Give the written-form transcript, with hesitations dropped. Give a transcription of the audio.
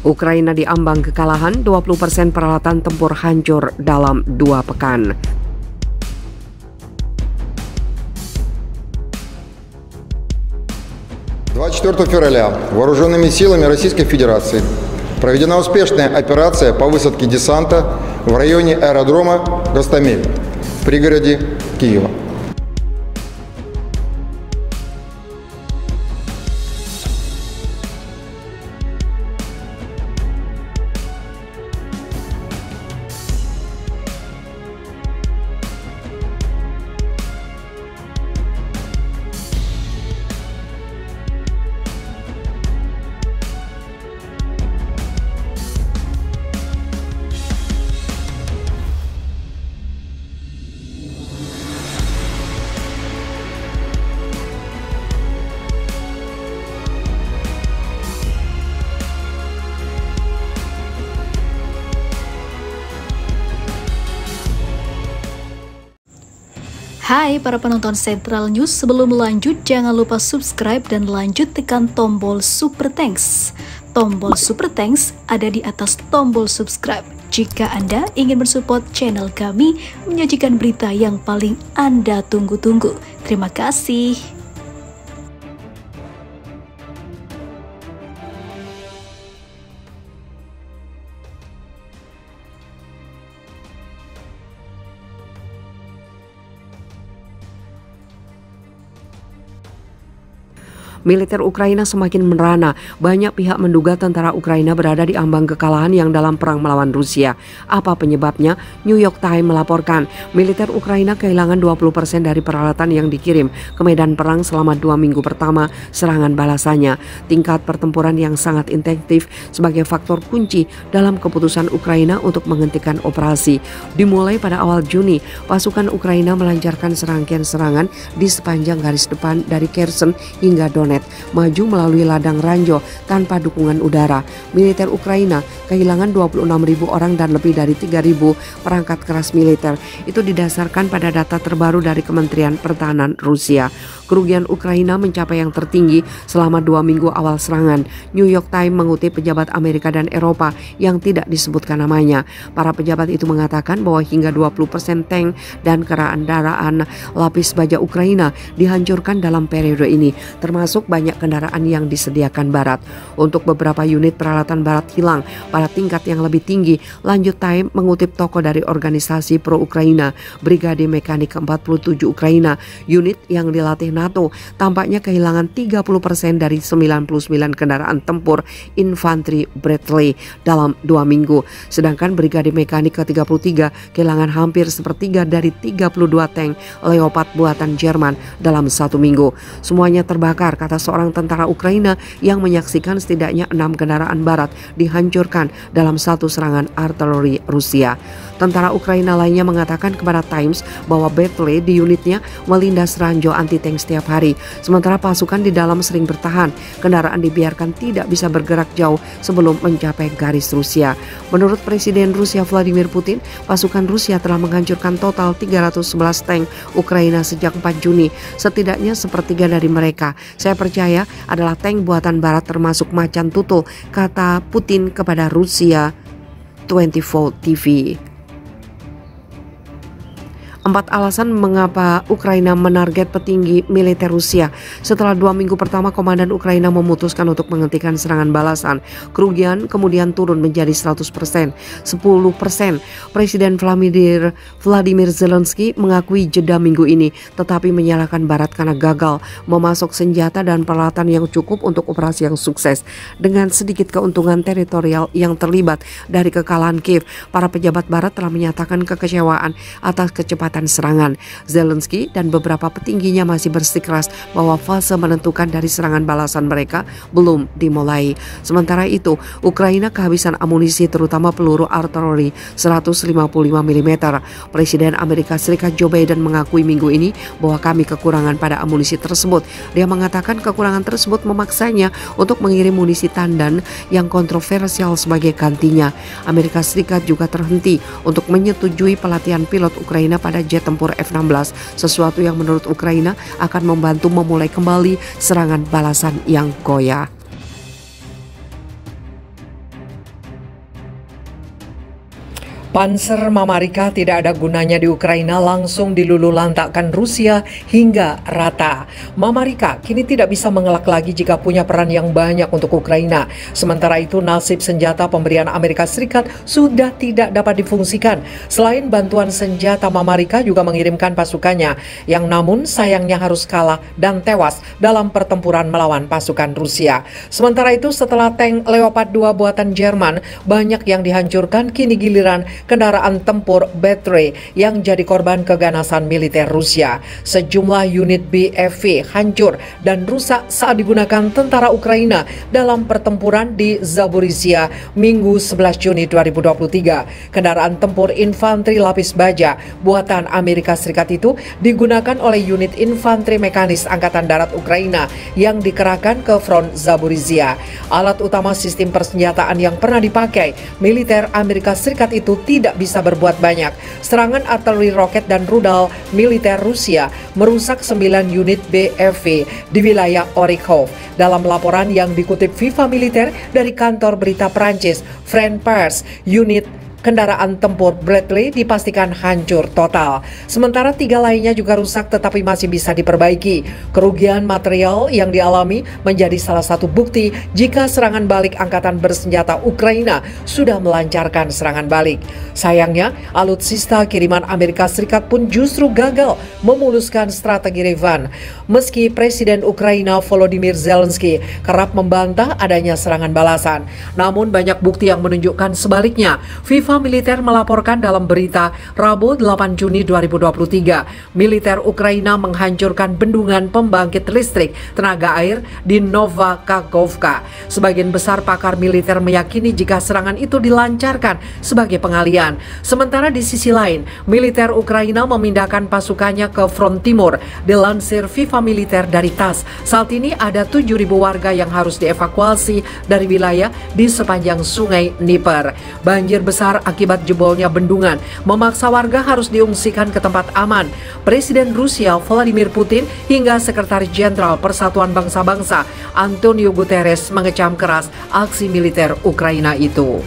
Ukraina diambang kekalahan, 20% peralatan tempur hancur dalam 2 pekan. Февраля вооруженными силами Российской Федерации проведена успешная операция по высадке десанта в районе аэродрома Гостомель в пригороде Киева. Hai para penonton Central News, sebelum lanjut jangan lupa subscribe dan lanjut tekan tombol Super Thanks. Tombol Super Thanks ada di atas tombol subscribe. Jika Anda ingin mensupport channel kami menyajikan berita yang paling Anda tunggu-tunggu. Terima kasih. Militer Ukraina semakin merana. Banyak pihak menduga tentara Ukraina berada di ambang kekalahan yang dalam perang melawan Rusia. Apa penyebabnya? New York Times melaporkan, militer Ukraina kehilangan 20% dari peralatan yang dikirim ke medan perang selama 2 minggu pertama serangan balasannya. Tingkat pertempuran yang sangat intensif sebagai faktor kunci dalam keputusan Ukraina untuk menghentikan operasi. Dimulai pada awal Juni, pasukan Ukraina melancarkan serangkaian serangan di sepanjang garis depan dari Kherson hingga Donetsk, maju melalui ladang Ranjo tanpa dukungan udara. Militer Ukraina kehilangan 26.000 orang dan lebih dari 3.000 perangkat keras militer. Itu didasarkan pada data terbaru dari Kementerian Pertahanan Rusia. Kerugian Ukraina mencapai yang tertinggi selama 2 minggu awal serangan. New York Times mengutip pejabat Amerika dan Eropa yang tidak disebutkan namanya. Para pejabat itu mengatakan bahwa hingga 20% tank dan kendaraan lapis baja Ukraina dihancurkan dalam periode ini, termasuk banyak kendaraan yang disediakan Barat. Untuk beberapa unit peralatan Barat hilang pada tingkat yang lebih tinggi. Lanjut Time mengutip tokoh dari organisasi pro-Ukraina, Brigade Mekanik ke-47 Ukraina, unit yang dilatih NATO, tampaknya kehilangan 30% dari 99 kendaraan tempur infanteri Bradley dalam 2 minggu. Sedangkan Brigade Mekanik ke-33 kehilangan hampir sepertiga dari 32 tank Leopard buatan Jerman dalam 1 minggu. Semuanya terbakar, kata seorang tentara Ukraina yang menyaksikan setidaknya 6 kendaraan Barat dihancurkan dalam satu serangan artileri Rusia. Tentara Ukraina lainnya mengatakan kepada Times bahwa Bradley di unitnya melindas ranjau anti-tank setiap hari. Sementara pasukan di dalam sering bertahan, kendaraan dibiarkan tidak bisa bergerak jauh sebelum mencapai garis Rusia. Menurut Presiden Rusia Vladimir Putin, pasukan Rusia telah menghancurkan total 311 tank Ukraina sejak 4 Juni. Setidaknya sepertiga dari mereka, saya percaya, adalah tank buatan Barat termasuk macan tutul, kata Putin kepada Rusia 24 TV. 4 alasan mengapa Ukraina menarget petinggi militer Rusia. Setelah 2 minggu pertama, Komandan Ukraina memutuskan untuk menghentikan serangan balasan. Kerugian kemudian turun menjadi 100%. 10%. Presiden Vladimir Zelensky mengakui jeda minggu ini, tetapi menyalahkan Barat karena gagal memasok senjata dan peralatan yang cukup untuk operasi yang sukses. Dengan sedikit keuntungan teritorial yang terlibat dari kekalahan Kiev, para pejabat Barat telah menyatakan kekecewaan atas kecepatan serangan. Zelensky dan beberapa petingginya masih bersikeras bahwa fase menentukan dari serangan balasan mereka belum dimulai. Sementara itu, Ukraina kehabisan amunisi terutama peluru artileri 155 mm. Presiden Amerika Serikat Joe Biden mengakui minggu ini bahwa kami kekurangan pada amunisi tersebut. Dia mengatakan kekurangan tersebut memaksanya untuk mengirim munisi tandan yang kontroversial sebagai gantinya. Amerika Serikat juga terhenti untuk menyetujui pelatihan pilot Ukraina pada jet tempur F-16, sesuatu yang menurut Ukraina akan membantu memulai kembali serangan balasan yang goyah. Panser Mamarika tidak ada gunanya di Ukraina, langsung dilululantakkan Rusia hingga rata. Mamarika kini tidak bisa mengelak lagi jika punya peran yang banyak untuk Ukraina. Sementara itu nasib senjata pemberian Amerika Serikat sudah tidak dapat difungsikan. Selain bantuan senjata, Mamarika juga mengirimkan pasukannya yang namun sayangnya harus kalah dan tewas dalam pertempuran melawan pasukan Rusia. Sementara itu setelah tank Leopard 2 buatan Jerman banyak yang dihancurkan, kini giliran kendaraan tempur Battery yang jadi korban keganasan militer Rusia. Sejumlah unit BFV hancur dan rusak saat digunakan tentara Ukraina dalam pertempuran di Zaporizhia Minggu 11 Juni 2023. Kendaraan tempur infanteri lapis baja buatan Amerika Serikat itu digunakan oleh unit infanteri mekanis Angkatan Darat Ukraina yang dikerahkan ke front Zaporizhia. Alat utama sistem persenjataan yang pernah dipakai militer Amerika Serikat itu tidak bisa berbuat banyak. Serangan artileri roket dan rudal militer Rusia merusak 9 unit BFV di wilayah Orykhov. Dalam laporan yang dikutip FIFA Militer dari kantor berita Prancis, France Press, unit kendaraan tempur Bradley dipastikan hancur total. Sementara 3 lainnya juga rusak tetapi masih bisa diperbaiki. Kerugian material yang dialami menjadi salah satu bukti jika serangan balik angkatan bersenjata Ukraina sudah melancarkan serangan balik. Sayangnya, alutsista kiriman Amerika Serikat pun justru gagal memuluskan strategi Revan. Meski Presiden Ukraina Volodymyr Zelensky kerap membantah adanya serangan balasan, namun banyak bukti yang menunjukkan sebaliknya. FIFA Militer melaporkan dalam berita Rabu 8 Juni 2023, militer Ukraina menghancurkan bendungan pembangkit listrik tenaga air di Novakakhovka. Sebagian besar pakar militer meyakini jika serangan itu dilancarkan sebagai pengalian. Sementara di sisi lain, militer Ukraina memindahkan pasukannya ke front timur. Dilansir FIFA Militer dari TASS, saat ini ada 7.000 warga yang harus dievakuasi dari wilayah di sepanjang sungai Dnieper. Banjir besar akibat jebolnya bendungan memaksa warga harus diungsikan ke tempat aman. Presiden Rusia Vladimir Putin hingga Sekretaris Jenderal Persatuan Bangsa-Bangsa Antonio Guterres mengecam keras aksi militer Ukraina itu.